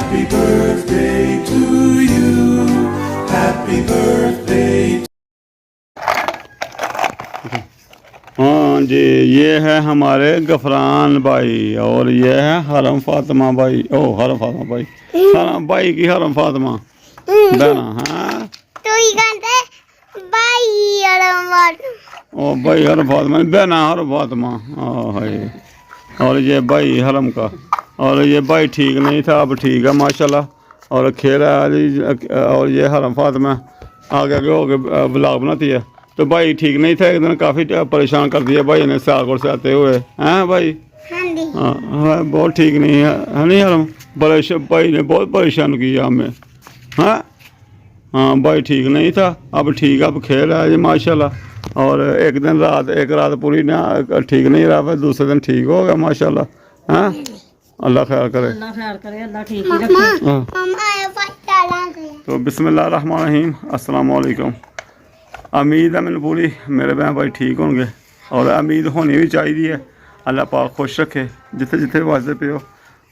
Happy birthday to you. Happy birthday. हाँ जी, ये है हमारे गफरान भाई और ये है हरम फातिमा भाई। ओ हरम फातिमा भाई, हरम भाई की हरम फातिमा बहना। हाँ तो ये कहते भाई ओ भाई हरम फातिमा बहना हरम फातिमा। हाय, और ये भाई हरम का, और ये भाई ठीक नहीं था, अब ठीक है माशाल्लाह और खेल है। और ये हरम फातिमा आगे आगे हो गए ब्लॉग बनाती है। तो भाई ठीक नहीं था, एक दिन काफ़ी परेशान कर दिया भाई ने सियालकोट से आते हुए। हैं भाई? हाँ हाँ, बहुत ठीक नहीं है नहीं हरम? भाई ने बहुत परेशान किया हमें। हाँ हाँ भाई ठीक नहीं था, अब ठीक है, अब खेल है जी माशाल्लाह। और एक दिन एक रात पूरी ना ठीक नहीं रहा, फिर दूसरे दिन ठीक हो गया माशाल्लाह। हाँ अल्लाह खैर करे, अल्लाह खैर करे, अल्लाह ठीक ही रखे। तो बिस्मिल्लाह रहमान रहीम, अस्सलाम वालेकुम। उम्मीद है मैंने पूरी मेरे बहन भाई ठीक होंगे और उम्मीद होनी भी चाहिए है। अल्लाह पाक खुश रखे, जिथे जिथे वास्ते पे हो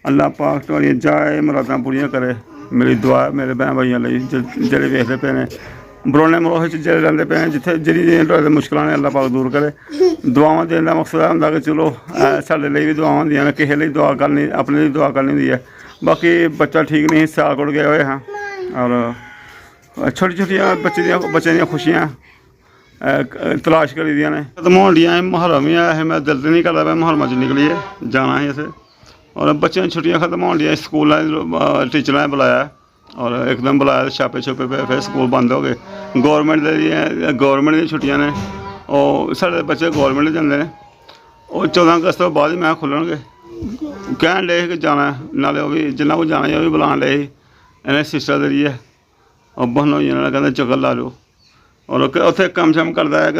अल्लाह पाक तो जाए मुरादां पूरियां करे। मेरी दुआ मेरे बहन भाइयों लिए जेह्ड़े वेखदे पे ने बरोने मुल्क च जेह्ड़े रैंदे पे जिथे जेह्ड़ी मुश्किलां ने अल्लाह पाक दूर करे। दुआवां देने का मकसद होंदा कि चलो साढ़े लिए भी दुआवां होंदियां ने, किसे लिए दुआ करनी, अपने लिए दुआ करनी होंदी है। बाकी बच्चा ठीक नहीं, सियालकोट गए हुए हैं और छोटी छोटियां बच्चे दियां खुशियां तलाश करी दियां ने। खत्म होन दियां मुहर्रम ही है, मैं दिल नहीं करता भाई मुहर्रम च निकलिए जाना है असें। और बच्चों की छुट्टियां खत्म होन दियां, स्कूल टीचर ने बुलाया और एकदम बुलाया छापे छुपे पे, फिर स्कूल बंद हो गए। गौरमेंट दी छुट्टियां ने, और साढ़े बच्चे गौरमेंट जंदे ने, और 14 अगस्त तो बाद ही मैं खुल्लणगे। कहन डे कि जाना, नाले वो भी जिन्ना को जाना वो भी बुलान डे इन्हें सिस्टर दे लिए और बहन होई जाने कहते चक्कर ला लो। और उत्थे कम शम करता है,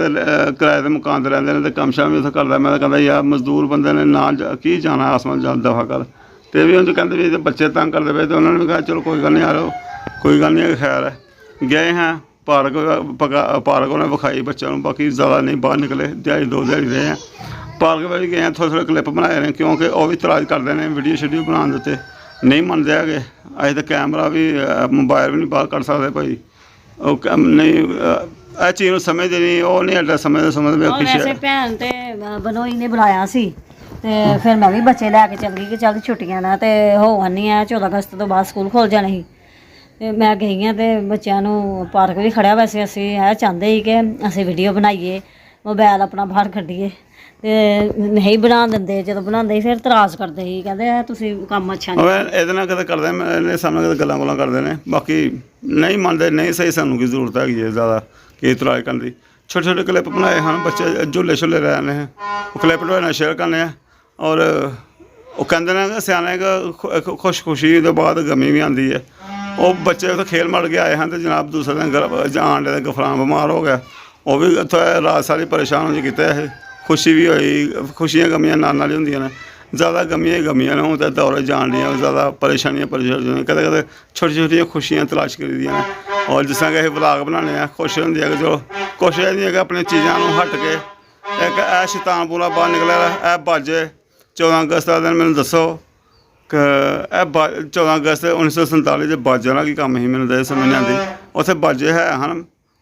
किराए के मकान पर रहिंदे ने ते कम शम भी उत्थे करदा। मैं कहता यार मजदूर बंदे ने ना की जाना आसमान जा दफा कर। तो भी उन्हें कहते भी बच्चे तंग करते पे, तो उन्होंने भी कहा चलो कोई गल नहीं यारो, कोई गल नहीं, खैर है। गए हैं पार्क उन्हें विखाई बच्चों को, बाकी ज़्यादा नहीं बाहर निकले, दिहाड़ी 2 दिहाड़ी रहे हैं। पार्क में भी गए हैं, थोड़े क्लिप बनाए हैं क्योंकि वह भी तराज करते हैं वीडियो शीडियो बनाने देते नहीं मनते है। अज तो कैमरा भी मोबाइल भी नहीं बाहर कर सकते भाई, नहीं ਇਹ ਚੀਜ਼ ਨੂੰ ਸਮਝਦੇ ਨਹੀਂ, ਉਹ ਨਹੀਂ ਐਡਾ ਸਮਝਦੇ ਵੈਸੇ ਭੈਣ ਤੇ ਬਨੋਈ ਨੇ ਬੁਲਾਇਆ ਸੀ ਤੇ ਫਿਰ ਮੈਂ ਵੀ ਬੱਚੇ ਲੈ ਕੇ ਚੱਲ ਗਈ ਕਿ ਚੱਲ ਛੁੱਟੀਆਂ ਨਾ ਤੇ ਹੋ ਆਨੀ ਆ। 14 ਅਗਸਤ ਤੋਂ ਬਾਅਦ ਸਕੂਲ ਖੁੱਲ ਜਾਣੇ ਸੀ ਤੇ ਮੈਂ ਗਈ ਆ ਤੇ ਬੱਚਿਆਂ ਨੂੰ ਪਾਰਕ ਵੀ ਖੜਿਆ। ਵੈਸੇ ਅਸੀਂ ਇਹ ਚਾਹੁੰਦੇ ਸੀ ਕਿ ਅਸੀਂ ਵੀਡੀਓ ਬਣਾਈਏ, ਮੋਬਾਈਲ ਆਪਣਾ ਬਾਹਰ ਕੱਢੀਏ, ਤੇ ਨਹੀਂ ਬਣਾ ਦਿੰਦੇ। ਜਦੋਂ ਬਣਾਉਂਦੇ ਸੀ ਫਿਰ ਇਤਰਾਜ਼ ਕਰਦੇ ਸੀ, ਕਹਿੰਦੇ ਤੁਸੀਂ ਕੰਮ ਅੱਛਾ ਨਹੀਂ। ਇਹਦੇ ਨਾਲ ਕਦੇ ਕਰਦੇ ਮੇਰੇ ਸਾਹਮਣੇ ਕਦੇ ਗੱਲਾਂ ਕਰਦੇ ਨੇ, ਬਾਕੀ ਨਹੀਂ ਮੰਨਦੇ। ਨਹੀਂ ਸਹੀ, ਸਾਨੂੰ ਕੀ ਜ਼ਰੂਰਤ ਹੈਗੀ ਹੈ ਜ਼ਿਆਦਾ कि इतराज करने की। छोटे छोटे क्लिप बनाए हैं बच्चे, झूले छूले रहे हैं, वो क्लिप ढोए शेयर करने हैं। और वो कहते हैं कि सियाने खुशी के बाद गमी भी आती है। वो बच्चे उत्थे खेल मड़ के आए हैं तो जनाब दूसरे दिन आन दे गफरान बीमार हो गया, वो भी रात सारी परेशान हो किते। खुशी भी हुई, खुशियाँ गमियाँ नाल ही होंदियां ने, ज़्यादा गमियाँ ही गमियाँ ने। हूँ तो दौरे जान दियाँ ज़्यादा परेशानियाँ कदे कदे छोटी छोटियाँ खुशियाँ तलाश करी दियां ने। और जिस तरह कि ब्लॉग बनाने खुश होंदी है कि चलो कोशिश ये कि अपनी चीज़ों हट के एक शैतान पूरा बाहर निकले। बज 14 अगस्त का दिन मैंने दसो कि 14 अगस्त 1947 के बाजे का की कम ही मैंने दे समझ नहीं आती। उत्थे बाजे है हैं,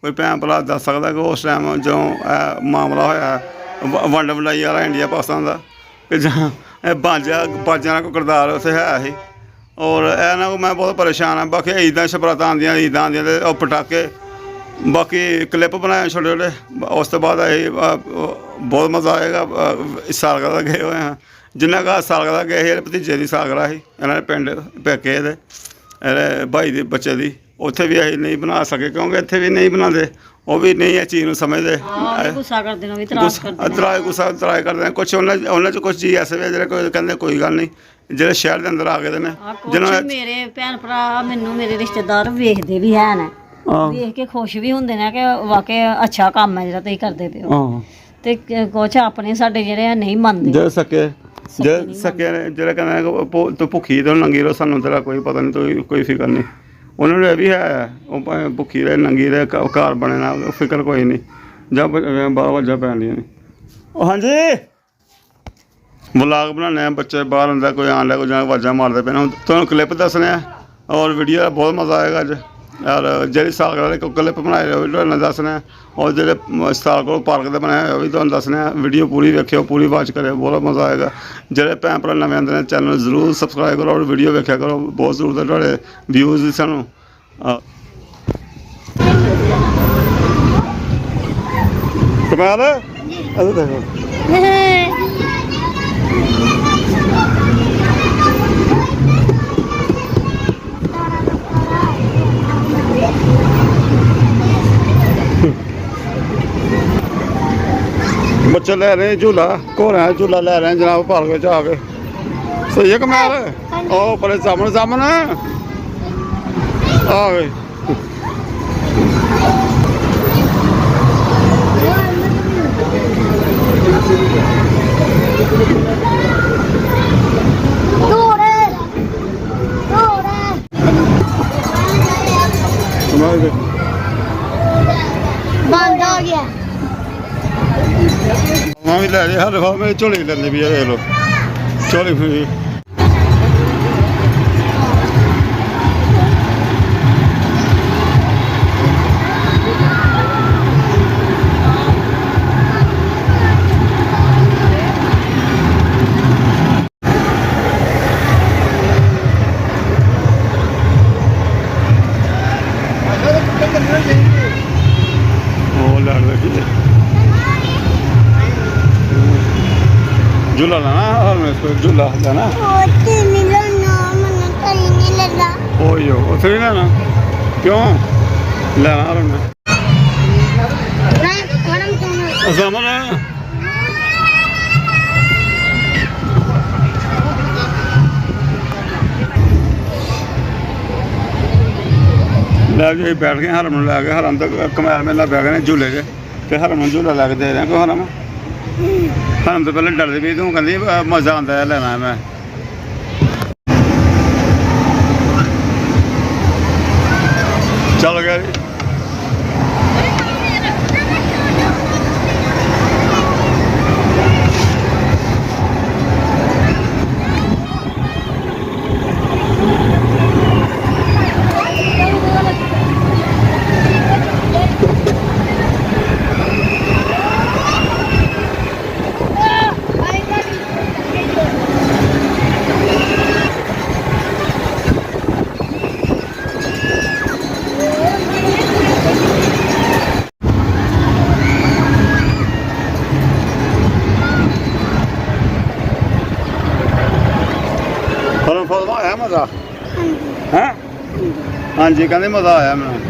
कोई भैन भरा दस सकता कि उस टाइम जो मामला होया वंड वंडाई वाला इंडिया पाकिस्तान का, कि जहाँ बाजा कोई किरदार उत्थे है ही। और ना मैं बहुत परेशान हाँ। बाकी ईदां शबरातां आंदियां, ईदां आंदियां ते पटाके, बाकी क्लिप बनाए छोटे छोटे। उस तो बाद आई बहुत मज़ा आएगा। सालगिरह गए हुए हैं, जिन्हें कहा सालगिरह गए ही भतीजे की सालगिरह ही इन्होंने पिंड पैके दे भाई के बच्चे की। उत्थे भी असीं नहीं बना सके क्योंकि इत्थे भी नहीं बनाते, वो भी नहीं इस चीज़ को समझते। तराज करते हैं। कुछ उन्होंने कुछ चीज़ ऐसे भी जो कहते कोई गल नहीं, ਜਿਹੜੇ ਸ਼ਹਿਰ ਦੇ ਅੰਦਰ ਆ ਗਏ ਨੇ, ਜਿਹਨਾਂ ਮੇਰੇ ਭੈਣ ਭਰਾ ਮੈਨੂੰ ਮੇਰੇ ਰਿਸ਼ਤੇਦਾਰ ਵੇਖਦੇ ਵੀ ਹੈ ਨੇ, ਵੇਖ ਕੇ ਖੁਸ਼ ਵੀ ਹੁੰਦੇ ਨੇ ਕਿ ਵਾਕਈ ਅੱਛਾ ਕੰਮ ਹੈ ਜਿਹੜਾ ਤੁਸੀਂ ਕਰਦੇ ਪਏ ਹੋ। ਤੇ ਕੁਛ ਆਪਣੇ ਸਾਡੇ ਜਿਹੜੇ ਆ ਨਹੀਂ ਮੰਨਦੇ, ਜਿਹੜੇ ਸਕੇ ਜਿਹੜੇ ਕਹਿੰਦੇ ਤੂੰ ਭੁੱਖੀ ਤੇ ਨੰਗੀ ਰਹੋ, ਸਾਨੂੰ ਤੇਰਾ ਕੋਈ ਪਤਾ ਨਹੀਂ, ਤੂੰ ਕੋਈ ਫਿਕਰ ਨਹੀਂ। ਉਹਨਾਂ ਨੂੰ ਇਹ ਵੀ ਹੈ, ਉਹ ਭਾਵੇਂ ਭੁੱਖੀ ਰਹੇ ਨੰਗੀ ਰਹੇ, ਘਰ ਬਣੇ ਨਾ, ਫਿਕਰ ਕੋਈ ਨਹੀਂ। ਜਾਂ ਬਾਹਰ ਵੱਜਾਂ ਪੈਂਦੀਆਂ ਨੇ। ਹਾਂਜੀ ਵਲੌਗ बनाने बच्चे बाहर अंदर कोई आन लिया, कोई आवाज़ा मारते पे। तुहानूं क्लिप दसने और वीडियो बहुत मज़ा आएगा अज। और जेह्ड़ी साल वाले क्लिप बनाए ओह् बी तुहानूं दस्सने और जेह्ड़े साल को पार्क दे बनाए ओह् बी तुहानूं दस्सने वीडियो पूरी वेखियो, पूरी वॉच करेओ, बहुत मज़ा आएगा। जेह्ड़े भैन भ्रा नमें आंदे ने चैनल जरूर सबसक्राइब करो और वीडियो वेख्या करो, बहुत जरूरत है तुहाडे व्यूज़ दी सानूं। कमाल अरे देखो बच्चे ले रहे हैं झूला, घोड़े झूला ले रहे हैं जनाब पार्क में आके। सही है कमाल। ओ बड़े सामने सामने आ गए। बंद हो गया। मां भी ले रही हर दफा मेरी झोली लेनी भी है, देख लो झोली फिरी। झूला लाना और मैं इसको झूला लाना ओयो उसे नहीं लेना क्यों लेना और मैं सामने लै जी बैठ गए हरम लै गए हरम तक कमैल मेला बह गए झूले च ते हरम झूला लैके दे रहे को हरम हरम तो पहले डरदी भी तूं कहती मज़ा आंदा है लेना मैं चल गया जी। ਤੁਹਾਨੂੰ ਫੋਟੋ ਆਇਆ ਮਜ਼ਾ ਹੈ ਹਾਂਜੀ ਕਹਿੰਦੇ ਮਜ਼ਾ ਆਇਆ ਮੈਨੂੰ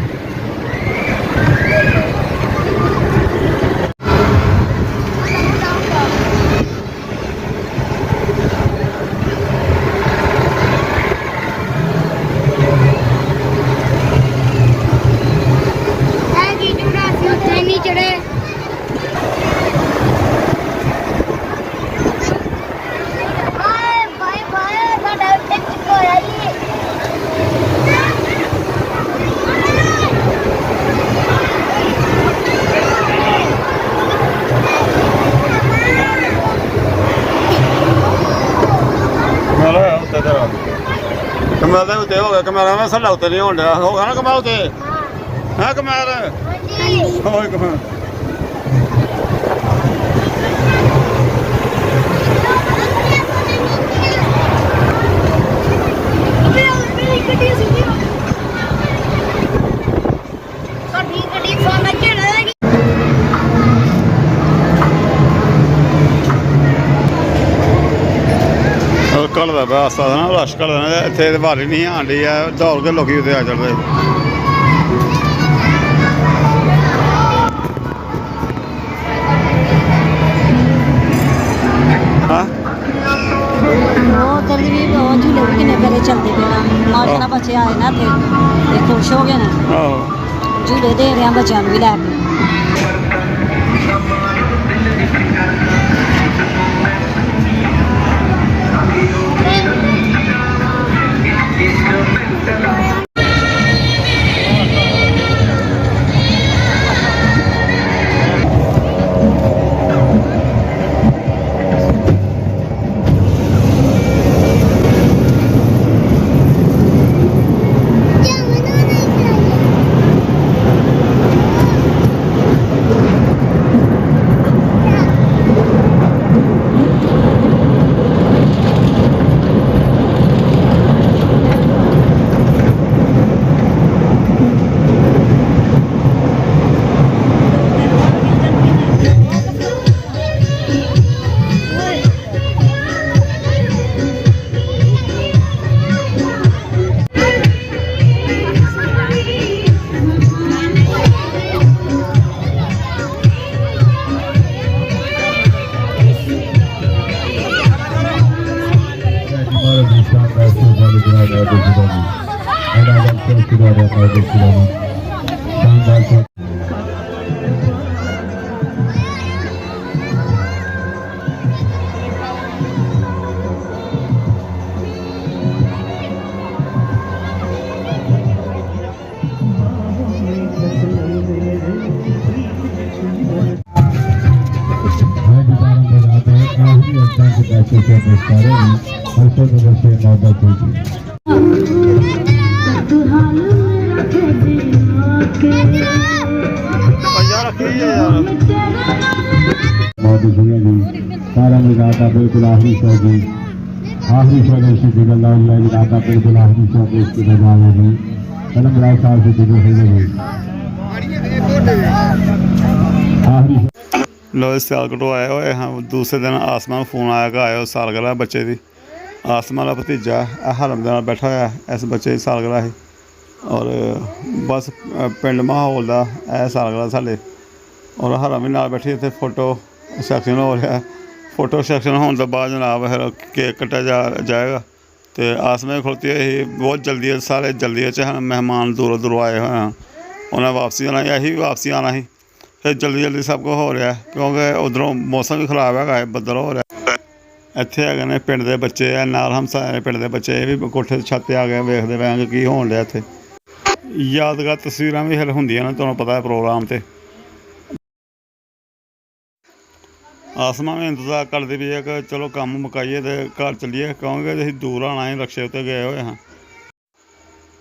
कमैल के उत्ते हो गया कमैल में साडा उत्ते नहीं होने हो गया ना कमैल उत्ते है कमैल होए कमैल घटदा पिया आस्ता ना रश घटदा ना इत्थे बारी नहीं आन डी है दौड़ के लोग उत्ते आ चढ़दे झूले भी किन्ने प्यारे चलते पे माशाल्लाह बच्चे आए ना इत्थे खुश हो गए ना झूले दे रहे हैं बच्चों भी लैके शानदार शोभान गिरा रहा है खिलाड़ी मेरा लक्ष्य गिरा रहा है खिलाड़ी शानदार यार रखी है यार सारा लगाता बिल्कुल आखिरी शो की आखिरी शो में इसी लगाता बिल्कुल आखिरी शो में इसकी बजा होगी कलम राय साहब से चीजें होगी आखिरी लो सियाल कटवाए होए हाँ दूसरे दिन आसमान फोन आया कि आयो सालगिरह बच्चे की आसमान का भतीजा हरम दे नाल बैठा होया इस बच्चे की सालगिरह है और बस पिंड माहौल का यह सालगिरह साढ़े और हरम भी नाल बैठी इतने फोटो सैक्शन हो रहा फोटो सैक्शन होने तो बाद जनाब फिर केक कटा जाएगा तो आसमान खड़ोती हुई बहुत जल्दी सारे जल्दी मेहमान दूरों दूरों आए हुए हैं उन्हें वापसी आना अं भी वापसी आना ही फिर जल्दी जल्दी सब कुछ हो रहा है क्योंकि उधरों मौसम भी खराब है बदल हो रहा है इत्थे है पिंड के बच्चे है नाल हमसाए पिंड के बच्चे ये भी कोठे छत आ गए वेखते पे कि की होन डਿਆ इत्थे यादगार तस्वीरां भी फिर होंदियां ने तुहानूं पता है प्रोग्राम ते आसमां भी इंतजार करदी पई है कि चलो कम्म मुकाइए ते घर चलीए क्योंकि असीं दूर आना ही रक्शे उत्ते गए हुए हाँ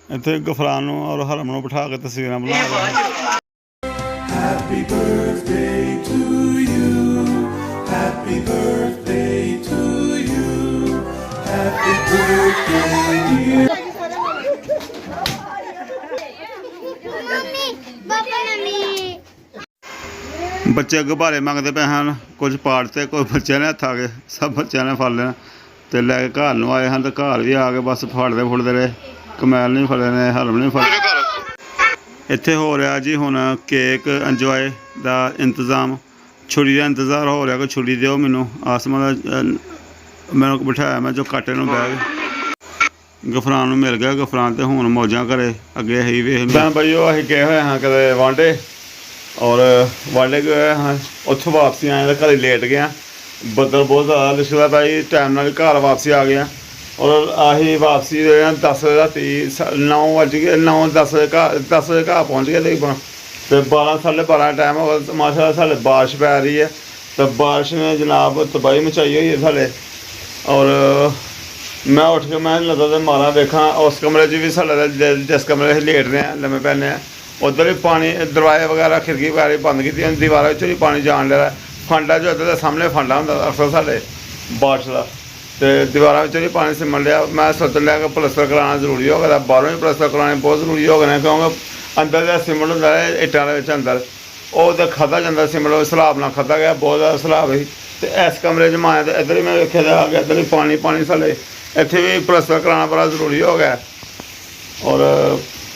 इत्थे गफरान नूं और हरम नूं बिठा के तस्वीरां बना रहे हैं Happy birthday to you. Happy birthday to you. Happy birthday, dear. Mummy papa mummy बच्चे गुब्बारे मंगते पे हैं कुछ पाड़ते कोई बच्चे ने हथ आ गए सब बच्चों ने फड़ लेना तो लैके घर नूं आए हैं तो घर भी आ गए बस फड़ते फुड़ते रहे कमैल नहीं फड़े ने हरम नहीं फड़े इत्थे हो रहा जी हुण केक इंजॉय का इंतज़ाम छुरी का इंतज़ार हो रहा कि छुरी दो मैनू आसमा मैं बिठाया मैं जो काटे नूं बैग गफरान नूं मिल गया गफरान तो हुण मौजां करे अगे ही वेख भाई असीं गए हुए हाँ कदे वांडे और वांडे गए हाँ उत्थों वापसी आए तो घर लेट गया बदल बहुत ज़्यादा लिखदा भाई टाइम नाल घर वापसी आ गया और अही वापसी 10 राती 9 बज गए 9-10 बजे घर पहुँच गए तकरीबन तो 12-12:30 टाइम हो गया माशाल्लाह साढ़े बारिश पै रही है तो बारिश ने जनाब तबाही मचाई हुई है साढ़े और मैं उठ के मैं लगा तो मारा देखा उस कमरे च भी साढ़े जिस कमरे लेट रहे हैं लम्मे पैने हैं उधर भी पानी दरवाजे वगैरह खिड़की वगैरह बंद की दीवारों भी पानी जान लिया फंडा जो इधर सामने फंडा होंगे अक्सर साढ़े बारिश का तो दीवारों भी पानी सिमन लिया मैं सोचन लिया कि प्लस्तर कराना जरूरी हो गया बाहरों भी प्लस्तर कराने बहुत जरूरी हो गए क्योंकि अंदर जो सिमट होंगे इट्टां के अंदर वो तो खादा जाता सिमट सलाब ना खादा गया बहुत ज़्यादा सलाब ही तो इस कमरे च माए तो इधर ही मैं वेखे आ गया इधर ही पानी साढ़े इत्थे भी प्लस्तर कराना बड़ा जरूरी हो गया और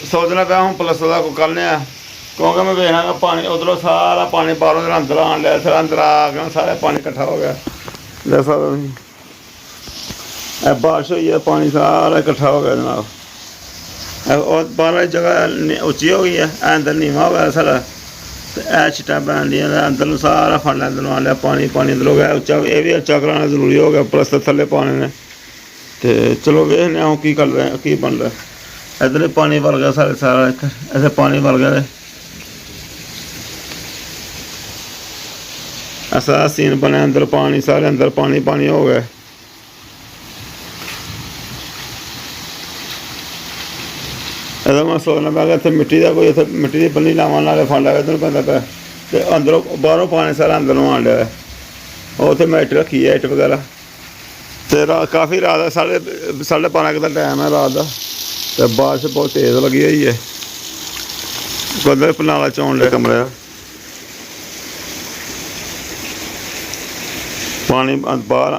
सोचना पाया हूँ प्लस्तर का कोई करने क्योंकि मैं वेखना पानी उधरों सारा पानी बाहरों अंदर आन लिया फिर अंदर आ गया सारा पानी इकट्ठा हो गया जैसा बारिश हुई है पानी सारा इकट्ठा हो गया जनाब और बाहर जगह उच्ची हो गई है अंदर नीवा हो गया सारा तो छिट्टां पैन दियां अंदर सारा फंड अंदर आ लिया पानी अंदर हो गया उच्चा ये भी उच्चा कराना जरूरी हो गया प्लस्तर थल्ले पाने ने तो चलो वेखने हूँ की कर रहे की बन रहा है इधर पानी भर गया सारे सारा ऐसे पानी भर गया ऐसा सीन बने अंदर पानी सारे अंदर पानी हो गया इधर मैं सोचना पा इतने मिट्टी का कोई इतने मिट्टी की बन्नी लावा नाले फंड आया इधर पैदा पे तो अंदरों बाहरों पानी सारा अंदरों आन लिया और उत्थे मैं इट रखी है इट वगैरह तो काफ़ी रात है 12:30 का टाइम है रात का तो बारिश बहुत तेज़ लगी हुई है उधर पनाला चौन लिया कमरे पानी बाहर